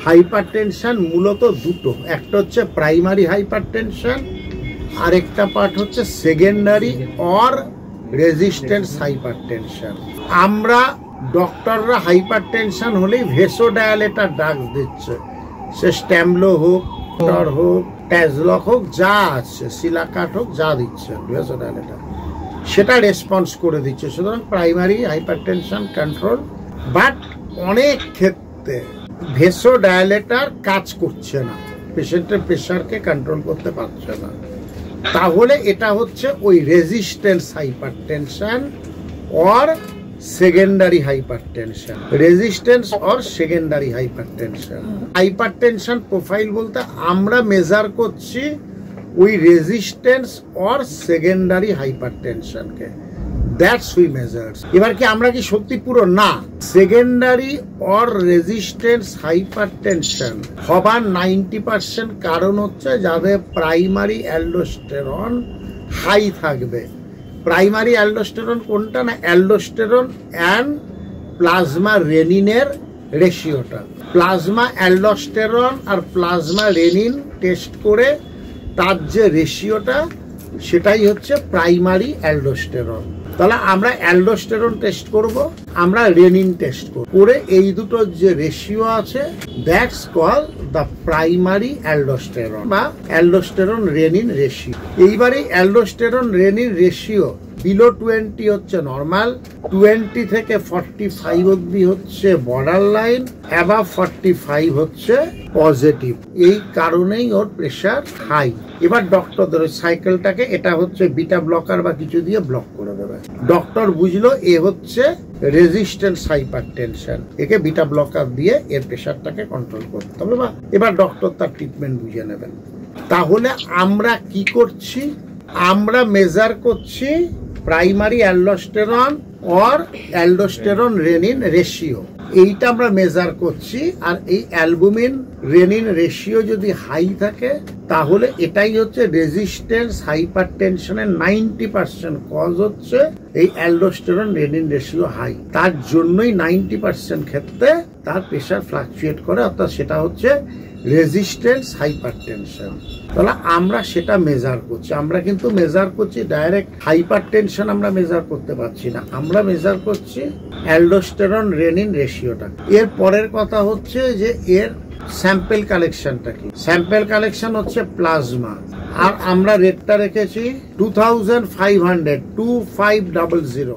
Hypertension মূলত দুটো, একটা হচ্ছে প্রাইমারি হাইপারটেনশন, আরেকটা পার্ট হচ্ছে সেকেন্ডারি অর রেজিস্ট্যান্স হাইপারটেনশন। আমরা ডক্টররা হাইপারটেনশন হলেই ভেসোডায়ালেটার ড্রাগস দিচ্ছে, সে স্ট্যামলো হোক, হোক, ট্যাজলক হোক, যা আছে, সিলাকাট হোক, যা দিচ্ছে ভেসোডায়ালেটার, সেটা রেসপন্স করে দিচ্ছে। সুতরাং প্রাইমারি হাইপারটেনশন কন্ট্রোল। বাট অনেক ক্ষেত্রে ভেসোডায়ালেটার কাজ করছে না, পেশেন্টের প্রেশারকে কন্ট্রোল করতে পারছে না, তাহলে এটা হচ্ছে ওই resistance hypertension or secondary hypertension. Resistance or secondary hypertension. Hypertension profile বলতে আমরা মেজার করছি ওই রেজিস্ট্যান্স অর সেকেন্ডারি হাইপারটেনশনকে, দ্যাটস উই মেজার্স। এবার কি আমরা কি শক্তিপুরো? না। সেকেন্ডারি অর রেজিস্ট্যান্স হাইপারটেনশন হবার 90% কারণ হচ্ছে যাদের প্রাইমারি অ্যালডোস্টেরন হাই থাকবে। প্রাইমারি অ্যালডোস্টেরন কোনটা? না, অ্যালডোস্টেরন অ্যান্ড প্লাজমা রেনিনের রেশিওটা। প্লাজমা অ্যালডোস্টেরন আর প্লাজমা রেনিন টেস্ট করে তার যে রেশিওটা, সেটাই হচ্ছে প্রাইমারি অ্যালডোস্টেরন। তাহলে আমরা অ্যালডোস্টেরন টেস্ট করব, আমরা রেনিন টেস্ট করব, করে এই দুটোর যে রেশিও আছে, that's call the primary aldosterone বা অ্যালডোস্টেরন রেনিন রেশিও। এইবারে অ্যালডোস্টেরন রেনিন রেশিও বিলো 20 হচ্ছে নর্মাল, 20 থেকে 45 অব্দি হচ্ছে বর্ডার লাইন, অ্যাবাভ 45 হচ্ছে পজিটিভ। এই কারণেই ওর প্রেশার হাই। এবার ডক্টরদের ওই সাইকেলটাকে, এটা হচ্ছে বিটা ব্লকার বা কিছু দিয়ে ব্লক করে দেবে। ডক্টর বুঝলো এ হচ্ছে রেজিস্ট্যান্স হাইপারটেনশন, একে বিটা ব্লকার দিয়ে এর প্রেশারটাকে কন্ট্রোল করতে হবে, বা এবার ডক্টর তার ট্রিটমেন্ট বুঝে নেবেন। তাহলে আমরা কি করছি? আমরা মেজার করছি primary aldosterone or aldosterone renin ratio, এইটা আমরা মেজার করছি। আর এই অ্যালবুমিন রেনিন রেশিও যদি হাই থাকে, তাহলে এটাই হচ্ছে রেজিস্ট্যান্স হাইপারটেনশনের 90% কজ হচ্ছে এই অ্যালডোস্টেরন রেনিন রেশিও হাই। তার জন্যই 90% ক্ষেত্রে তার প্রেশার ফ্লাকচুয়েট করে, অর্থাৎ সেটা হচ্ছে রেজিস্ট্যান্স হাইপারটেনশন। তাহলে আমরা সেটা মেজার করছি। আমরা কিন্তু মেজার করছি ডাইরেক্ট হাইপারটেনশন আমরা মেজার করতে পারছি না, আমরা মেজার করছি অ্যালডোস্টেরন রেনিন রেশিওটা। এর পরের কথা হচ্ছে যে এর স্যাম্পল কালেকশনটা কি? স্যাম্পল কালেকশন হচ্ছে প্লাজমা, আর আমরা রেটটা রেখেছি 2500, 2500